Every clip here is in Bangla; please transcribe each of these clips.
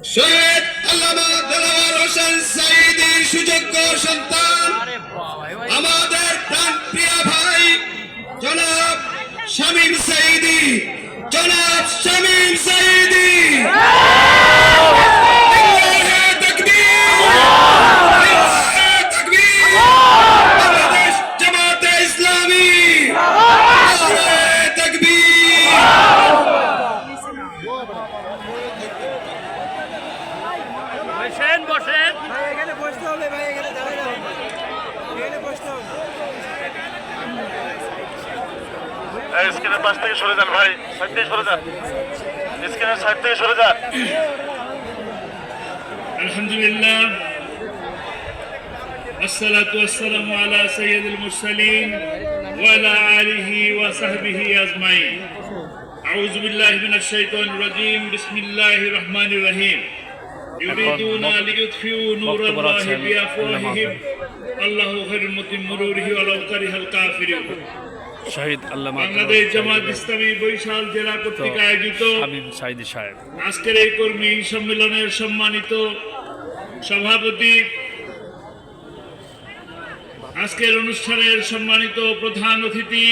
শহীদ আল্লামা দেলোয়ার হোসেন সাঈদীর সুযোগ্য সন্তান আমাদের প্রাণপ্রিয় ভাই জনাব শামীম সাঈদী, জনাব শামীম সাঈদী। বাংলাদেশ জামাতে ইসলামী বসেন ভাই, এখানে বসতে হবে ভাই, এখানে দাঁড়াতে হবে, এখানে বসতে হবে। স্ক্রিনের পাশ থেকে সরে যান ভাই, সাইড থেকে সরে যান, স্ক্রিনের সাইড থেকে সরে যান। আলহামদুলিল্লাহ, আসসালাতু ওয়াসসালামু আলা সাইয়্যিদিল মুরসালিন ওয়া আলা আলিহি ওয়া সাহবিহি আজমাইন। আউযু বিল্লাহি মিনাশ শাইতানির রাজীম। বিসমিল্লাহির রহমানির রহিম। ইউরিদুনা লিইউতফিউ নূরাল্লাহি বিআফওয়াহিহিম আল্লাহু খায়রুল মুতিম্মিন নূরিহি ওয়া লাউ কারিহাল কাফিরুন। শহীদ আল্লামা বাংলাদেশ জামাত ইসলামী বরিশাল জেলা কর্তৃক আয়োজিত শামীম সাঈদী সাহেব আজকের এই কর্মী সম্মেলনের সম্মানিত সভাপতি, আজকের অনুষ্ঠানের সম্মানিত প্রধান অতিথি,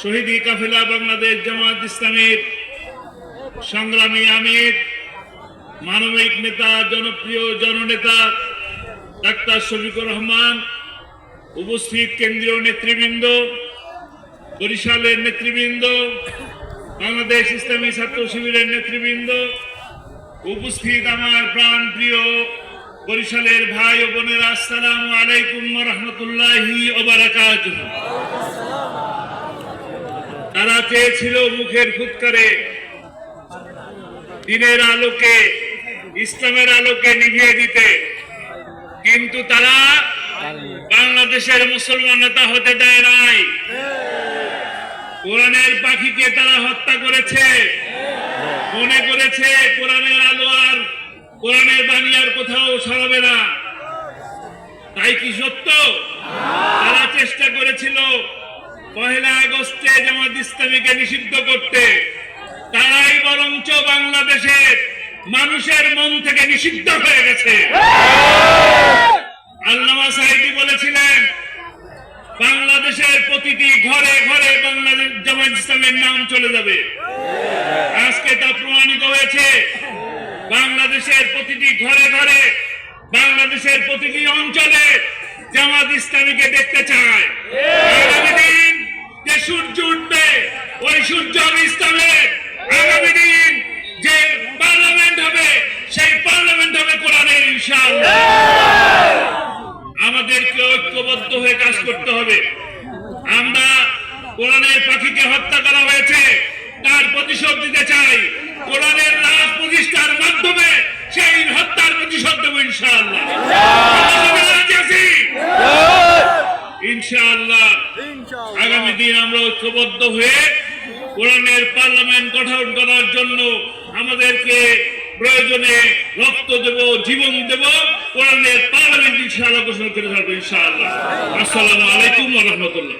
শহীদি কাফেলা বাংলাদেশ জামাত ইসলামীর সংগ্রামী আমির, মানবিক নেতা, জনপ্রিয় জননেতা ডাক্তার শফিকুর রহমান, উপস্থিত কেন্দ্রীয় নেতৃবৃন্দ, বরিশালের নেতৃবৃন্দ, বাংলাদেশ ইসলামী ছাত্র শিবিরের নেতৃবৃন্দ, উপস্থিত আমার প্রাণ প্রিয় বরিশালের ভাই ও বোনেরা, আসসালামু আলাইকুম ওয়া রাহমাতুল্লাহি ওয়া বারাকাতুহু। তারা চেয়েছিল মুখের ফুৎকারে দিনের আলোকে, ইসলামের আলোকে নিভিয়ে দিতে, কিন্তু তারা বাংলাদেশের মুসলমান নেতা হতে দেয় নাই। কোরআনের পাখিকে তারা হত্যা করেছে, মনে করেছে কোরআনের আলো আর কোরআনের বাণী আর কোথাও ছড়াবে না। তাই কি সত্য? তারা চেষ্টা করেছিল 1 আগস্টে জামাত ইসলামীকে নিষিদ্ধ করতে, তারাই বরঞ্চ বাংলাদেশের মানুষের মন থেকে নিষিদ্ধ হয়ে গেছে। আল্লামা সাঈদী বলেছিলেন বাংলাদেশের প্রতিটি ঘরে ঘরে বাংলাদেশ জামাত ইসলামের নাম চলে যাবে। আজকে তা প্রমাণিত হয়েছে। বাংলাদেশের প্রতিটি ঘরে ঘরে, বাংলাদেশের প্রতিটি অঞ্চলে জামাত ইসলামীকে দেখতে চায়। আগামী দিন যে সূর্য উঠবে, ওই সূর্য হবে ইসলামের। আগামী দিন যে পার্লামেন্ট হবে, সেই পার্লামেন্ট হবে কোরআনের, ইনশাআল্লাহ। আমাদেরকে ঐক্যবদ্ধ হয়ে কাজ করতে হবে। আমরা কোরআনের পাখিকে হত্যা করা হয়েছে, তার প্রতিশোধ দিতে চাই। কোরআনের রাজ প্রতিষ্ঠার মাধ্যমে সেই হত্যার প্রতিশোধ দেব, ইনশাআল্লাহ। ইনশাআল্লাহ আগামী দিন আমরা ঐক্যবদ্ধ হয়ে কোরআনের পার্লামেন্ট গঠন করার জন্য আমাদেরকে প্রয়োজনে রক্ত দেব, জীবন দেব। কোরআনের পার্লামেন্ট ইনশাআল্লাহ ঘোষণা করে থাকবো, ইনশাআল্লাহ। আসসালামু আলাইকুম ওয়া রাহমাতুল্লাহ।